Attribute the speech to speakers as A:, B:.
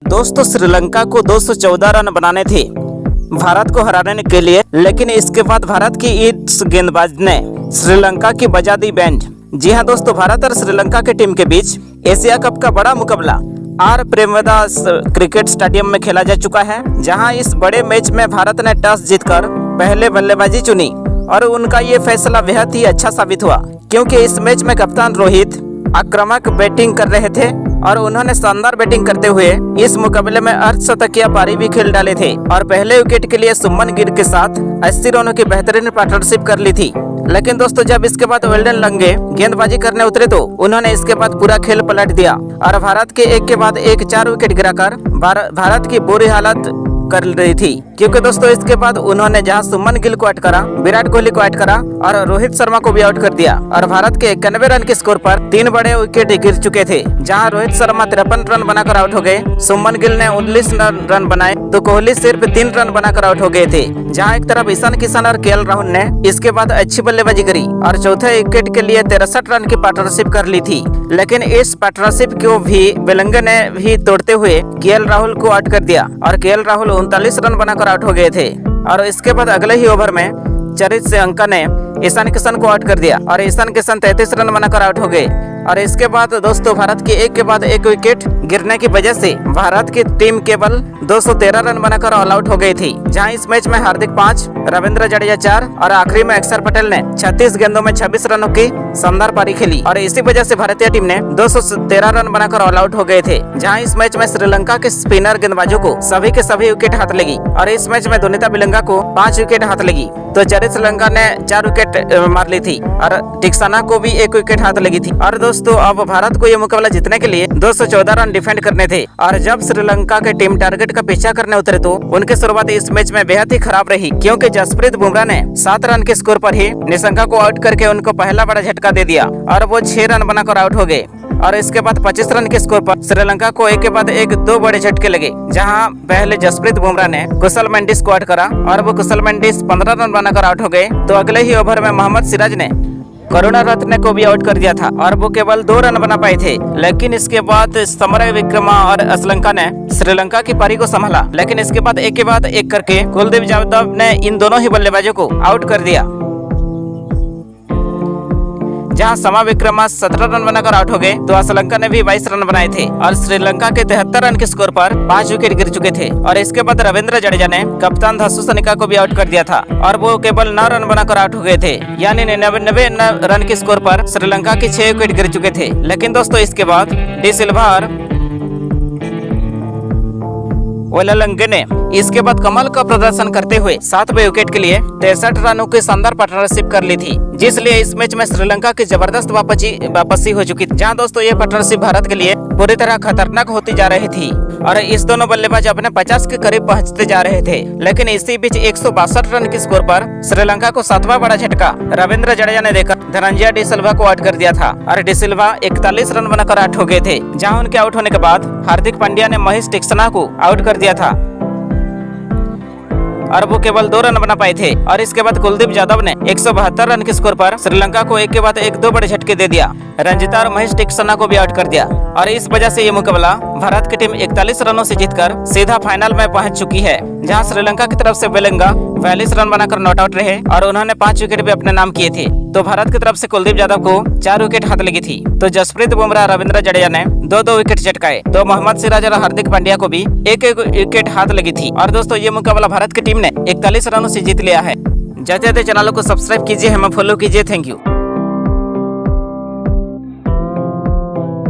A: दोस्तों श्रीलंका को 214 रन बनाने थे भारत को हराने के लिए, लेकिन इसके बाद भारत की इस गेंदबाज ने श्रीलंका की बजा दी बैंड। जी हां दोस्तों, भारत और श्रीलंका की टीम के बीच एशिया कप का बड़ा मुकाबला आर प्रेमदास क्रिकेट स्टेडियम में खेला जा चुका है, जहां इस बड़े मैच में भारत ने टॉस जीतकर पहले बल्लेबाजी चुनी और उनका ये फैसला बेहद ही अच्छा साबित हुआ, क्योंकि इस मैच में कप्तान रोहित आक्रामक बैटिंग कर रहे थे और उन्होंने शानदार बैटिंग करते हुए इस मुकाबले में अर्धशतकीय पारी भी खेल डाले थे और पहले विकेट के लिए सुमन गिल के साथ 80 रनों की बेहतरीन पार्टनरशिप कर ली थी। लेकिन दोस्तों, जब इसके बाद वेल्डन लंगे गेंदबाजी करने उतरे तो उन्होंने इसके बाद पूरा खेल पलट दिया और भारत के एक के बाद एक 4 विकेट गिराकर भारत की बुरी हालत कर रही थी, क्योंकि दोस्तों इसके बाद उन्होंने जहां सुमन गिल को आउट करा, विराट कोहली को आउट करा और रोहित शर्मा को भी आउट कर दिया और भारत के 91 रन के स्कोर पर 3 बड़े विकेट गिर चुके थे, जहां रोहित शर्मा 53 रन बनाकर आउट हो गए, सुमन गिल ने 19 रन बनाए तो कोहली सिर्फ 3 रन बनाकर आउट हो गए थे। जहां एक तरफ ईशान किशन और केएल राहुल ने इसके बाद अच्छी बल्लेबाजी करी और चौथे विकेट के लिए 63 रन की पार्टनरशिप कर ली थी, लेकिन इस पार्टनरशिप को भी बेलंगे ने भी तोड़ते हुए केएल राहुल को आउट कर दिया और केएल राहुल 39 रन बनाकर आउट हो गए थे और इसके बाद अगले ही ओवर में चरित से अंका ने ईशान किशन को आउट कर दिया और ईशान किशन 33 रन बनाकर आउट हो गए और इसके बाद दोस्तों भारत की एक के बाद एक विकेट गिरने की वजह से भारत की टीम केवल 213 रन बनाकर ऑल आउट हो गई थी। जहां इस मैच में हार्दिक 5, रविंद्र जडेजा 4 और आखिरी में अक्षर पटेल ने 36 गेंदों में 26 रनों की शानदार पारी खेली और इसी वजह से भारतीय टीम ने 213 रन बनाकर ऑल आउट हो गए थे। जहां इस मैच में श्रीलंका के स्पिनर गेंदबाजों को सभी के सभी विकेट हाथ लगी और इस मैच में दुनिता बिलंगा को 5 विकेट हाथ लगी तो चरित श्रीलंका ने 4 विकेट मार ली थी और टिक्साना को भी 1 विकेट हाथ लगी थी। और दोस्तों अब भारत को ये मुकाबला जीतने के लिए 214 रन डिफेंड करने थे और जब श्रीलंका की टीम टारगेट का पीछा करने उतरे तो उनकी शुरुआत इस मैच में बेहद ही खराब रही, क्योंकि जसप्रीत बुमराह ने 7 रन के स्कोर पर ही निशंका को आउट करके उनको पहला बड़ा झटका दे दिया और वो 6 रन बनाकर आउट हो गए और इसके बाद 25 रन के स्कोर पर श्रीलंका को एक के बाद एक 2 बड़े झटके लगे। जहां पहले जसप्रीत बुमराह ने कुशल मेंडिस को आउट करा और वो कुशल मेंडिस 15 रन बनाकर आउट हो गए तो अगले ही ओवर में मोहम्मद सिराज ने करुणारत्ने को भी आउट कर दिया था और वो केवल 2 रन बना पाए थे। लेकिन इसके बाद समर विक्रमा और श्रीलंका ने श्रीलंका की पारी को संभाला, लेकिन इसके बाद एक के बाद एक करके कुलदीप यादव ने इन दोनों ही बल्लेबाजों को आउट कर दिया। जहां समा विक्रमा 17 रन बनाकर आउट हो गए तो श्रीलंका ने भी 22 रन बनाए थे और श्रीलंका के 73 रन के स्कोर पर 5 विकेट गिर चुके थे और इसके बाद रविंद्र जडेजा ने कप्तान धसू सनिका को भी आउट कर दिया था और वो केवल 9 रन बनाकर आउट हो गए थे, यानी 99 रन के स्कोर पर श्रीलंका के 6 विकेट गिर चुके थे। लेकिन दोस्तों इसके बाद डी सिल्वा और वेलंगे ने इसके बाद कमाल का प्रदर्शन करते हुए 7वें विकेट के लिए 63 रनों की शानदार पार्टनरशिप कर ली थी, जिसलिए इस मैच में श्रीलंका की जबरदस्त वापसी हो चुकी थी। जहां दोस्तों ये पार्टनरशिप भारत के लिए पूरी तरह खतरनाक होती जा रही थी और इस दोनों बल्लेबाज अपने 50 के करीब पहुंचते जा रहे थे। लेकिन इसी बीच 162 रन के स्कोर पर श्रीलंका को 7वां बड़ा झटका रविंद्र जडेजा ने देकर धनंजय डी सिल्वा को आउट कर दिया था और डी सिल्वा 41 रन बनाकर आउट हो गए थे। जहां उनके आउट होने के बाद हार्दिक पांड्या ने महेश टिक्सना को आउट कर दिया था और वो केवल 2 रन बना पाए थे और इसके बाद कुलदीप यादव ने 172 रन के स्कोर पर श्रीलंका को एक के बाद एक 2 बड़े झटके दे दिया। रंजिता और महेश टिक्सना को भी आउट कर दिया और इस वजह से ये मुकाबला भारत की टीम 41 रनों से जीतकर सीधा फाइनल में पहुंच चुकी है। जहां श्रीलंका की तरफ से बेलंगा 42 रन बनाकर नॉट आउट रहे और उन्होंने 5 विकेट भी अपने नाम किए थे तो भारत की तरफ से कुलदीप यादव को 4 विकेट हाथ लगी थी तो जसप्रीत बुमराह रविंद्र जडेजा ने 2-2 विकेट चटकाए तो मोहम्मद सिराज और हार्दिक पांड्या को भी 1-1 विकेट हाथ लगी थी। और दोस्तों ये मुकाबला भारत की टीम ने 41 रनों से जीत लिया है। जाते जाते चैनल को सब्सक्राइब कीजिए, हमें फॉलो कीजिए। Thank you.